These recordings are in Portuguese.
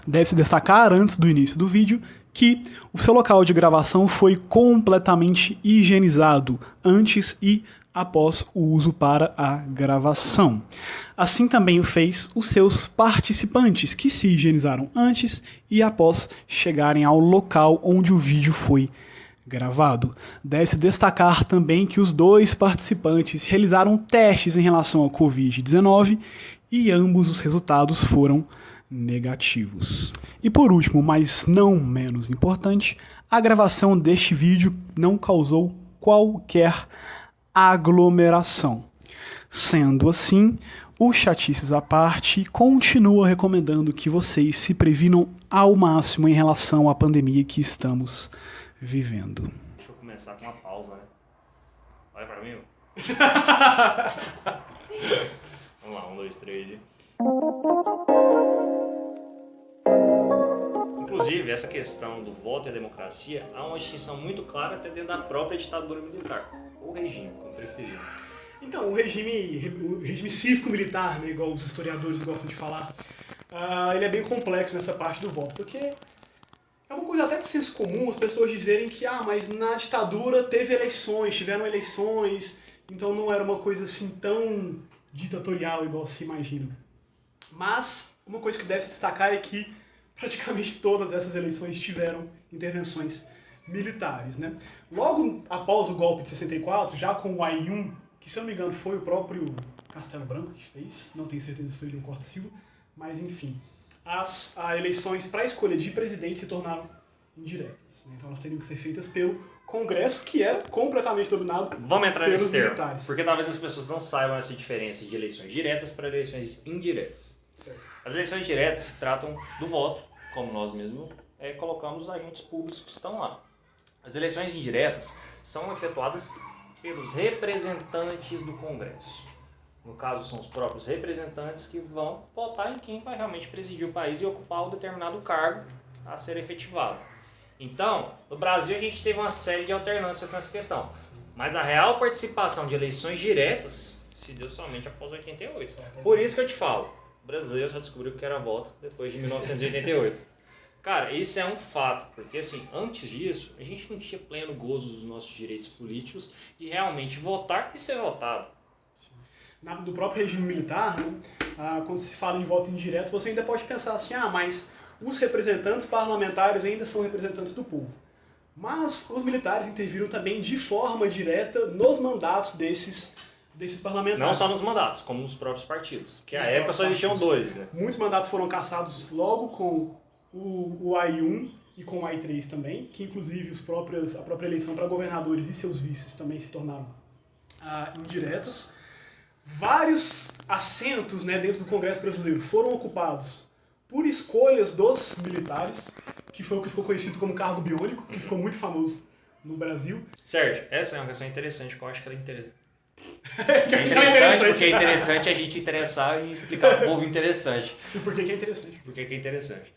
Deve-se destacar, antes do início do vídeo, que o seu local de gravação foi completamente higienizado antes e após o uso para a gravação. Assim também o fez os seus participantes, que se higienizaram antes e após chegarem ao local onde o vídeo foi gravado. Deve-se destacar também que os dois participantes realizaram testes em relação ao Covid-19 e ambos os resultados foram negativos. E por último, mas não menos importante, a gravação deste vídeo não causou qualquer aglomeração. Sendo assim, o Chatices à parte continua recomendando que vocês se previnam ao máximo em relação à pandemia que estamos vivendo. Deixa eu começar com uma pausa, né? Olha pra mim. Vamos lá, 1, 2, 3. Inclusive, essa questão do voto e a democracia há uma distinção muito clara até dentro da própria ditadura militar, ou regime, como preferir. Então, o regime cívico-militar, né, igual os historiadores gostam de falar, ele é bem complexo nessa parte do voto, porque é uma coisa até de senso comum as pessoas dizerem que mas na ditadura tiveram eleições, então não era uma coisa assim tão ditatorial igual se imagina. Mas uma coisa que deve se destacar é que praticamente todas essas eleições tiveram intervenções militares, né? Logo após o golpe de 64, já com o AI-1, que se eu não me engano foi o próprio Castelo Branco que fez, não tenho certeza se foi o Corte Silva, mas enfim, as eleições para a escolha de presidente se tornaram indiretas, né? Então elas teriam que ser feitas pelo Congresso, que era completamente dominado Vamos entrar pelos nesse termo, militares. porque talvez as pessoas não saibam essa diferença de eleições diretas para eleições indiretas. Certo. As eleições diretas se tratam do voto, como nós mesmos colocamos os agentes públicos que estão lá. As eleições indiretas são efetuadas pelos representantes do Congresso. No caso, são os próprios representantes que vão votar em quem vai realmente presidir o país e ocupar um determinado cargo a ser efetivado. Então, no Brasil a gente teve uma série de alternâncias nessa questão. Mas a real participação de eleições diretas se deu somente após 88. Por isso que eu te falo, o brasileiro só descobriu que era voto depois de 1988. Cara, isso é um fato, porque assim, antes disso, a gente não tinha pleno gozo dos nossos direitos políticos de realmente votar e ser votado. Do próprio regime militar, né, quando se fala em voto indireto, você ainda pode pensar assim, mas os representantes parlamentares ainda são representantes do povo. Mas os militares interviram também de forma direta nos mandatos desses parlamentares. Não só nos mandatos, como nos próprios partidos. Porque à época só existiam dois, né? Muitos mandatos foram cassados logo com o AI-1 e com o AI-3 também, que inclusive a própria eleição para governadores e seus vices também se tornaram indiretas. Vários assentos, né, dentro do Congresso brasileiro foram ocupados por escolhas dos militares, que foi o que ficou conhecido como cargo biônico, que ficou muito famoso no Brasil. Sérgio, essa é uma questão interessante, que eu acho que ela é interessante. Porque é interessante a gente interessar e explicar para o povo interessante. E por que é interessante? Por que é interessante.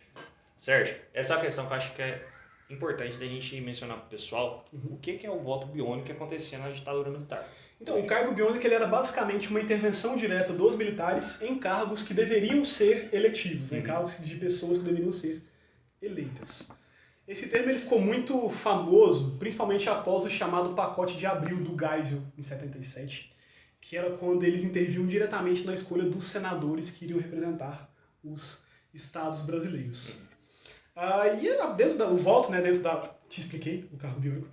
Sérgio, essa é uma questão que eu acho que é importante da gente mencionar para o pessoal. O que é o voto biônico que acontecia na ditadura militar. Então, o cargo biônico ele era basicamente uma intervenção direta dos militares em cargos que deveriam ser eletivos, em cargos de pessoas que deveriam ser eleitas. Esse termo ele ficou muito famoso, principalmente após o chamado Pacote de Abril do Geisel, em 77, que era quando eles intervinham diretamente na escolha dos senadores que iriam representar os estados brasileiros. O voto, né, dentro da... Te expliquei, o cargo biônico.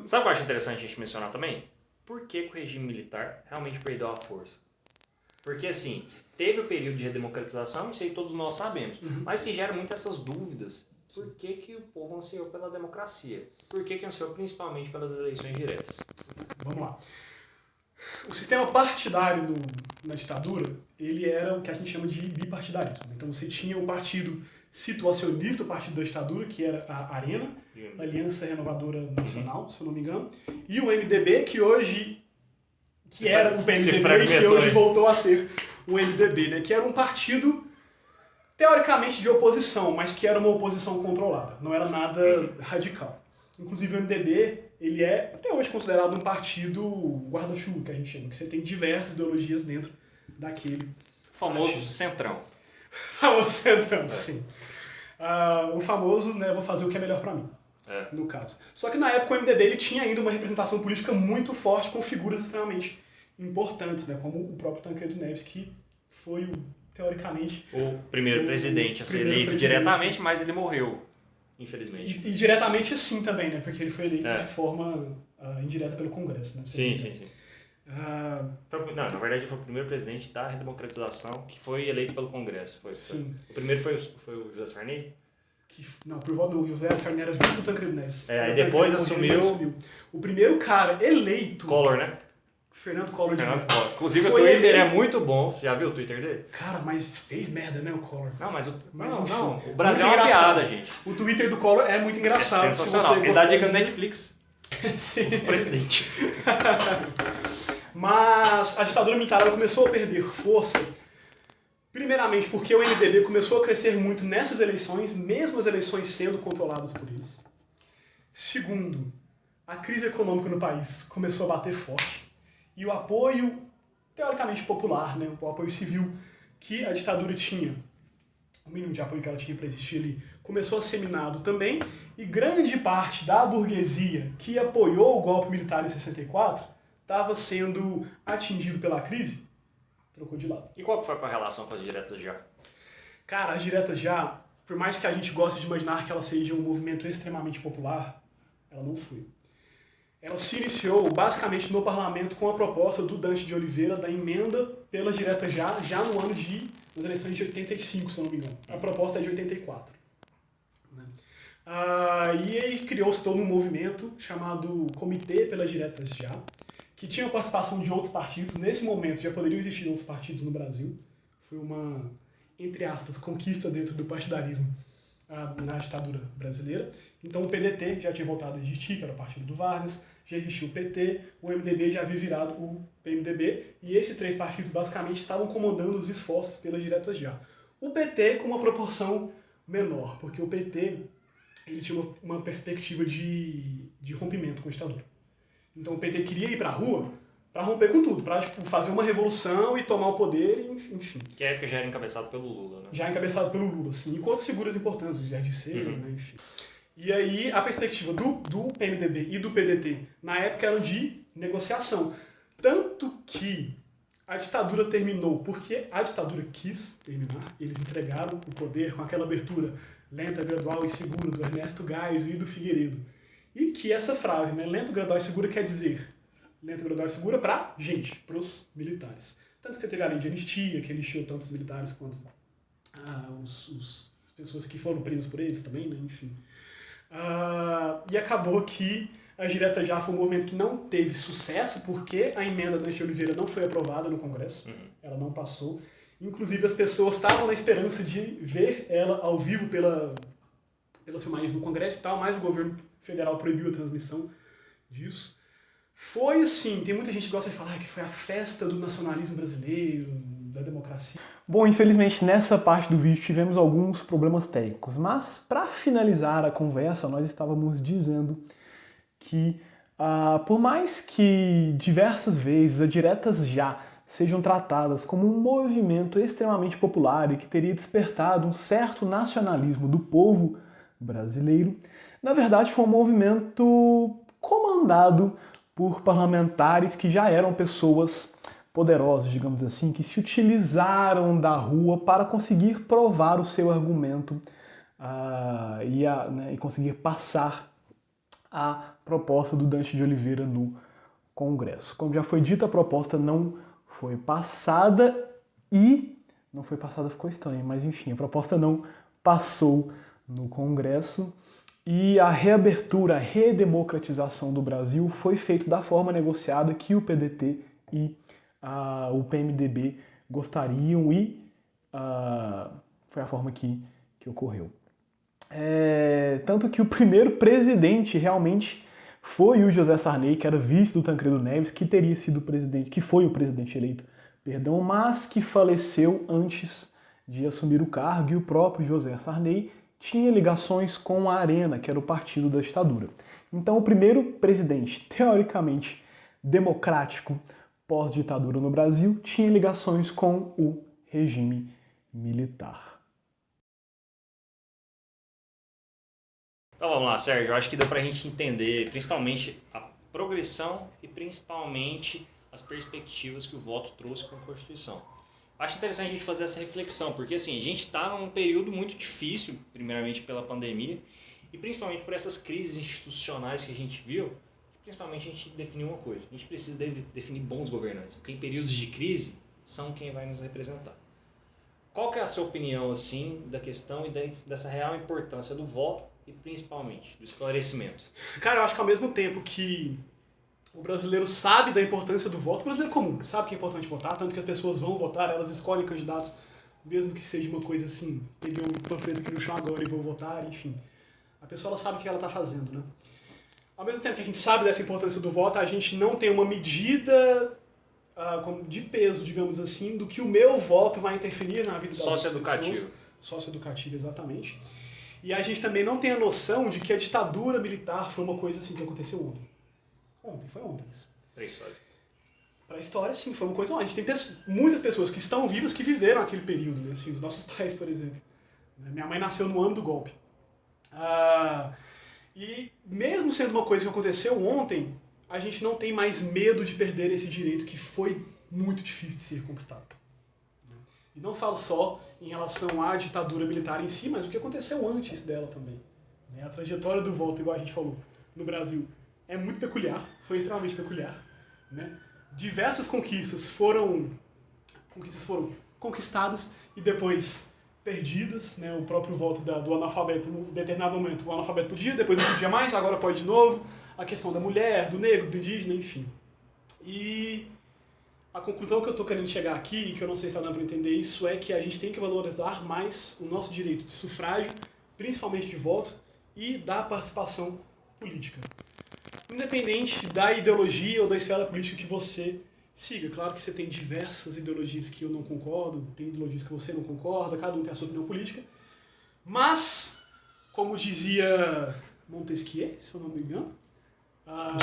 Sabe o que eu acho interessante a gente mencionar também? Por que o regime militar realmente perdeu a força? Porque assim, teve o período de redemocratização, isso aí todos nós sabemos, mas se geram muitas essas dúvidas. Por que o povo ansiou pela democracia? Por que ansiou principalmente pelas eleições diretas? Vamos lá. O sistema partidário na ditadura, ele era o que a gente chama de bipartidarismo. Então você tinha o partido situacionista, o partido da ditadura, que era a ARENA, Aliança Renovadora Nacional, se eu não me engano, e o MDB, que era o PMDB, que hoje voltou a ser o MDB, né? Que era um partido teoricamente de oposição, mas que era uma oposição controlada, não era nada radical. Inclusive o MDB, ele é até hoje considerado um partido guarda-chuva, que a gente chama, que você tem diversas ideologias dentro daquele famoso partido. centrão. Famoso centrão, sim. O famoso, né, vou fazer o que é melhor pra mim, no caso. Só que na época o MDB ele tinha ainda uma representação política muito forte com figuras extremamente importantes, né, como o próprio Tancredo Neves, que foi, teoricamente... O primeiro presidente a ser eleito diretamente, mas ele morreu, infelizmente. E diretamente sim também, né, porque ele foi eleito de forma indireta pelo Congresso, né? Sim. Não, na verdade foi o primeiro presidente da redemocratização que foi eleito pelo Congresso. Sim. O primeiro foi o José Sarney? Não, por volta do José Sarney era vice do Tancredo Neves. Aí depois assumiu... O primeiro cara eleito... Collor, né? Fernando Collor de Mello. Inclusive o Twitter é muito bom. Você já viu o Twitter dele? Cara, mas fez merda, né, o Collor? Não, mas enfim, o Brasil é uma piada, gente. O Twitter do Collor é muito engraçado. É sensacional. Ele dá dica no Netflix. Sim. O presidente. Mas a ditadura militar ela começou a perder força, primeiramente porque o MDB começou a crescer muito nessas eleições, mesmo as eleições sendo controladas por eles. Segundo, a crise econômica no país começou a bater forte. E o apoio, teoricamente popular, né, o apoio civil que a ditadura tinha, o mínimo de apoio que ela tinha para existir ali, começou a ser minado também, e grande parte da burguesia que apoiou o golpe militar em 64 estava sendo atingido pela crise, trocou de lado. E qual que foi a relação com as diretas já? Cara, as diretas já, por mais que a gente goste de imaginar que ela seja um movimento extremamente popular, ela não foi. Ela se iniciou basicamente no parlamento com a proposta do Dante de Oliveira da emenda pelas diretas já no ano nas eleições de 85, se eu não me engano. A proposta é de 84. Né? E aí criou-se todo um movimento chamado Comitê pelas Diretas Já, que tinha a participação de outros partidos. Nesse momento já poderiam existir outros partidos no Brasil. Foi uma, entre aspas, conquista dentro do partidarismo na ditadura brasileira. Então o PDT já tinha voltado a existir, que era o partido do Vargas, já existia o PT, o MDB já havia virado o PMDB, e esses três partidos basicamente estavam comandando os esforços pelas diretas já. O PT com uma proporção menor, porque o PT ele tinha uma perspectiva de rompimento com a ditadura. Então o PT queria ir pra rua pra romper com tudo, pra fazer uma revolução e tomar o poder, enfim. Que época já era encabeçado pelo Lula, né? Já encabeçado pelo Lula, sim. E com outras figuras importantes, o Zé Dirceu, né, enfim. E aí a perspectiva do PMDB e do PDT na época era de negociação. Tanto que a ditadura terminou porque a ditadura quis terminar, eles entregaram o poder com aquela abertura lenta, gradual e segura do Ernesto Geisel e do Figueiredo. E que essa frase, né, lento, gradual e segura, quer dizer lento, gradual e segura pra gente, pros militares. Tanto que você teve a lei de anistia, que anistiou tanto os militares quanto as pessoas que foram presas por eles também, né, enfim. E acabou que a direta já foi um movimento que não teve sucesso porque a emenda da Dante Oliveira não foi aprovada no Congresso, ela não passou. Inclusive as pessoas estavam na esperança de ver ela ao vivo pelas filmagens no Congresso e tal, mas o governo federal proibiu a transmissão disso. Foi assim, tem muita gente que gosta de falar que foi a festa do nacionalismo brasileiro, da democracia. Bom, infelizmente nessa parte do vídeo tivemos alguns problemas técnicos, mas para finalizar a conversa nós estávamos dizendo que por mais que diversas vezes as diretas já sejam tratadas como um movimento extremamente popular e que teria despertado um certo nacionalismo do povo brasileiro, na verdade foi um movimento comandado por parlamentares que já eram pessoas poderosos, digamos assim, que se utilizaram da rua para conseguir provar o seu argumento e conseguir passar a proposta do Dante de Oliveira no Congresso. Como já foi dito, a proposta não foi passada não foi passada, ficou estranho, mas enfim, a proposta não passou no Congresso e a reabertura, a redemocratização do Brasil foi feita da forma negociada que o PDT e o PMDB gostariam e foi a forma que ocorreu. Tanto que o primeiro presidente realmente foi o José Sarney, que era vice do Tancredo Neves, que teria sido presidente, que foi o presidente eleito, perdão, mas que faleceu antes de assumir o cargo, e o próprio José Sarney tinha ligações com a Arena, que era o partido da ditadura. Então o primeiro presidente, teoricamente democrático, pós-ditadura no Brasil, tinha ligações com o regime militar. Então vamos lá, Sérgio. Eu acho que deu pra gente entender principalmente a progressão e principalmente as perspectivas que o voto trouxe com a Constituição. Acho interessante a gente fazer essa reflexão, porque assim, a gente está num período muito difícil, primeiramente pela pandemia, e principalmente por essas crises institucionais que a gente viu, principalmente a gente definiu uma coisa, a gente precisa definir bons governantes, porque em períodos de crise são quem vai nos representar. Qual que é a sua opinião assim, da questão e dessa real importância do voto e principalmente do esclarecimento? Cara, eu acho que ao mesmo tempo que o brasileiro sabe da importância do voto, o brasileiro comum sabe que é importante votar, tanto que as pessoas vão votar, elas escolhem candidatos, mesmo que seja uma coisa assim, peguei um panfleto aqui no chão agora e vou votar, enfim. A pessoa ela sabe o que ela está fazendo, né? Ao mesmo tempo que a gente sabe dessa importância do voto, a gente não tem uma medida de peso, digamos assim, do que o meu voto vai interferir na vida das outras pessoas. Socioeducativo. Socioeducativo, exatamente. E a gente também não tem a noção de que a ditadura militar foi uma coisa assim que aconteceu ontem. Foi ontem isso. Pra história. Pra história, sim, foi uma coisa ontem. A gente tem muitas pessoas que estão vivas que viveram aquele período, né? Assim, os nossos pais, por exemplo. Minha mãe nasceu no ano do golpe. E mesmo sendo uma coisa que aconteceu ontem, a gente não tem mais medo de perder esse direito que foi muito difícil de ser conquistado. E não falo só em relação à ditadura militar em si, mas o que aconteceu antes dela também. A trajetória do voto, igual a gente falou, no Brasil é muito peculiar, foi extremamente peculiar. Né? Diversas conquistas foram conquistadas e depois perdidas, né? O próprio voto do analfabeto, em determinado momento o analfabeto podia, depois não podia mais, agora pode de novo. A questão da mulher, do negro, do indígena, enfim. E a conclusão que eu estou querendo chegar aqui, e que eu não sei se está dando para entender isso, é que a gente tem que valorizar mais o nosso direito de sufrágio, principalmente de voto, e da participação política. Independente da ideologia ou da esfera política que você siga. Claro que você tem diversas ideologias que eu não concordo, tem ideologias que você não concorda, cada um tem a sua opinião política. Mas, como dizia Montesquieu, se eu não me engano...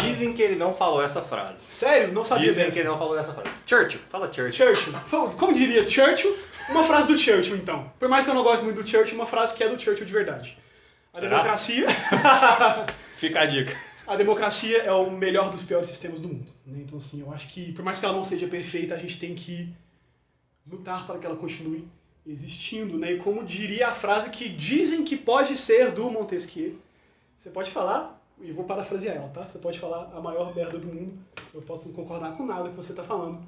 Dizem que ele não falou essa frase. Sério? Não sabia Dizem dessa. que ele não falou essa frase. Churchill, fala Churchill. Como diria Churchill, uma frase do Churchill, então. Por mais que eu não goste muito do Churchill, uma frase que é do Churchill de verdade. A democracia... Fica a dica. A democracia é o melhor dos piores sistemas do mundo. Né? Então, assim, eu acho que, por mais que ela não seja perfeita, a gente tem que lutar para que ela continue existindo. Né? E como diria a frase que dizem que pode ser do Montesquieu, você pode falar, e vou parafrasear ela, tá? Você pode falar a maior merda do mundo, eu posso não concordar com nada que você está falando,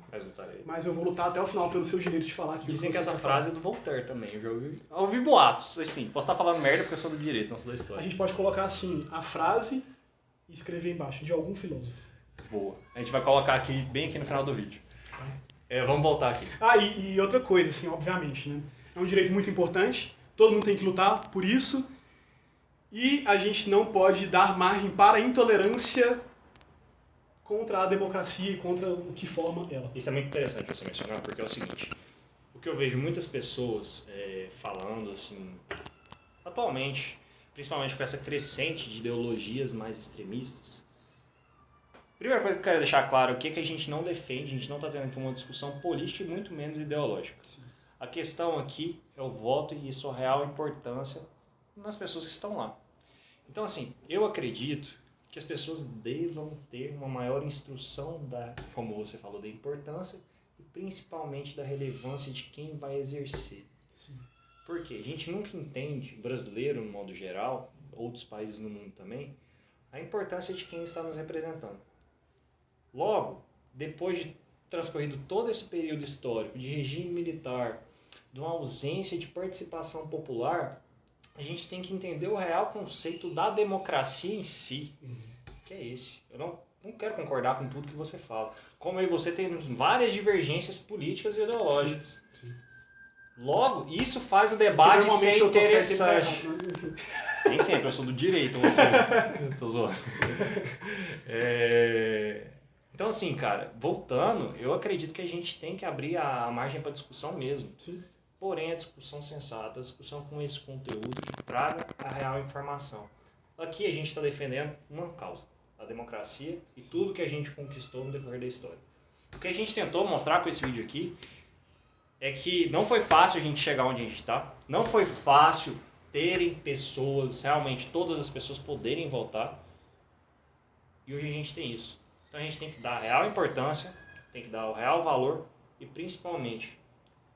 mas eu vou lutar até o final pelo seu direito de falar aquilo. Dizem que essa tá frase é do Voltaire também, eu já ouvi boatos, assim, posso estar falando merda porque eu sou do direito, não sou da história. A gente pode colocar assim, a frase e escrever embaixo, de algum filósofo. Boa. A gente vai colocar aqui, bem aqui no final do vídeo. Vamos voltar aqui. E outra coisa, assim, obviamente, né? É um direito muito importante, todo mundo tem que lutar por isso, e a gente não pode dar margem para a intolerância contra a democracia e contra o que forma ela. Isso é muito interessante você mencionar, porque é o seguinte, o que eu vejo muitas pessoas falando, assim, atualmente, principalmente com essa crescente de ideologias mais extremistas. Primeira coisa que eu quero deixar claro aqui é que a gente não defende, a gente não está tendo aqui uma discussão política e muito menos ideológica. Sim. A questão aqui é o voto e sua real importância nas pessoas que estão lá. Então, assim, eu acredito que as pessoas devam ter uma maior instrução como você falou, da importância e principalmente da relevância de quem vai exercer. Sim. Porque a gente nunca entende, brasileiro no modo geral, outros países no mundo também, a importância de quem está nos representando. Logo, depois de transcorrido todo esse período histórico de regime militar, de uma ausência de participação popular, a gente tem que entender o real conceito da democracia em si, que é esse. Eu não quero concordar com tudo que você fala. Como eu e você temos várias divergências políticas e ideológicas. Sim. Logo, isso faz o debate ser interessante. Nem sempre, eu sou do direito, você. Tô zoando. Então, assim, cara, voltando, eu acredito que a gente tem que abrir a margem para discussão mesmo. Sim. Porém, a discussão sensata, a discussão com esse conteúdo que traga a real informação. Aqui a gente está defendendo uma causa, a democracia e tudo que a gente conquistou no decorrer da história. O que a gente tentou mostrar com esse vídeo aqui é que não foi fácil a gente chegar onde a gente está. Não foi fácil terem pessoas, realmente todas as pessoas poderem votar. E hoje a gente tem isso. Então a gente tem que dar a real importância, tem que dar o real valor e principalmente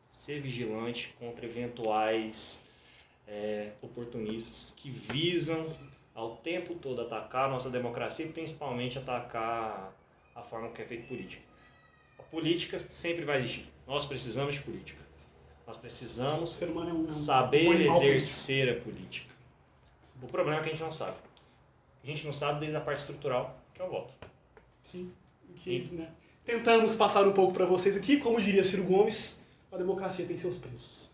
ser vigilante contra eventuais oportunistas que visam ao tempo todo atacar a nossa democracia e principalmente atacar a forma que é feita política. A política sempre vai existir. Nós precisamos de política. Nós precisamos saber exercer a política. O problema é que a gente não sabe. A gente não sabe desde a parte estrutural, que é o voto. Sim. Né? Tentamos passar um pouco para vocês aqui, como diria Ciro Gomes, a democracia tem seus preços.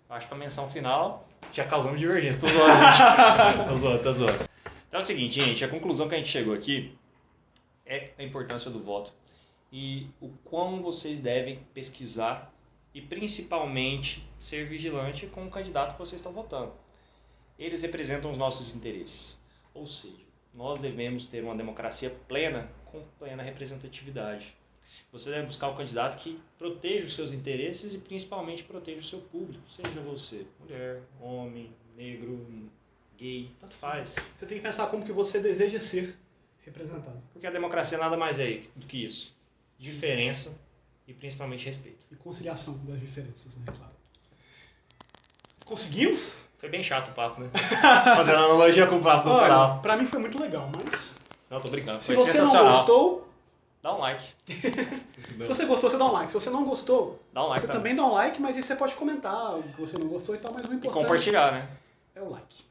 Acho que a menção final já causamos divergência. Tô zoando, gente. Tô zoando. Então é o seguinte, gente. A conclusão que a gente chegou aqui é a importância do voto e o quão vocês devem pesquisar e principalmente ser vigilante com o candidato que vocês estão votando. Eles representam os nossos interesses. Ou seja, nós devemos ter uma democracia plena com plena representatividade. Você deve buscar um candidato que proteja os seus interesses e principalmente proteja o seu público. Seja você mulher, homem, negro, gay, tanto faz. Você tem que pensar como que você deseja ser representado. Porque a democracia nada mais é do que isso. Diferença e principalmente respeito. E conciliação das diferenças, né? Claro. Conseguimos? Foi bem chato o papo, né? Fazendo analogia com o prato do canal. Pra mim foi muito legal, mas... Não, tô brincando. Se você não gostou... Dá um like. Se você gostou, você dá um like. Se você não gostou, dá um like, você também dá um like, mas aí você pode comentar o que você não gostou e tal, mas o importante... E compartilhar, né? É o like.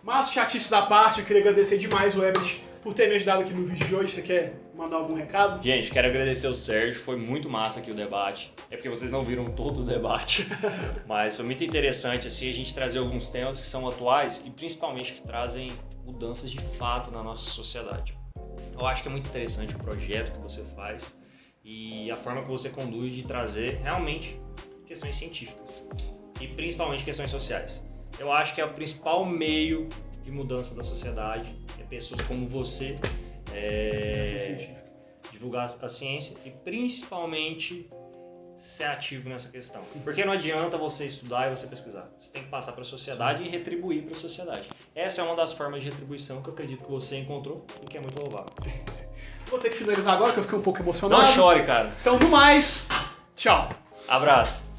Mas, chatice da parte, eu queria agradecer demais o Ebert por ter me ajudado aqui no vídeo de hoje. Você quer mandar algum recado? Gente, quero agradecer o Sérgio, foi muito massa aqui o debate. É porque vocês não viram todo o debate, mas foi muito interessante assim, a gente trazer alguns temas que são atuais e principalmente que trazem mudanças de fato na nossa sociedade. Eu acho que é muito interessante o projeto que você faz e a forma que você conduz de trazer realmente questões científicas e principalmente questões sociais. Eu acho que é o principal meio de mudança da sociedade, é pessoas como você divulgar a ciência e principalmente ser ativo nessa questão. Porque não adianta você estudar e você pesquisar. Você tem que passar para a sociedade e retribuir para a sociedade. Essa é uma das formas de retribuição que eu acredito que você encontrou e que é muito louvável. Vou ter que finalizar agora, que eu fiquei um pouco emocionado. Não chore, cara. Então, no mais, tchau. Abraço.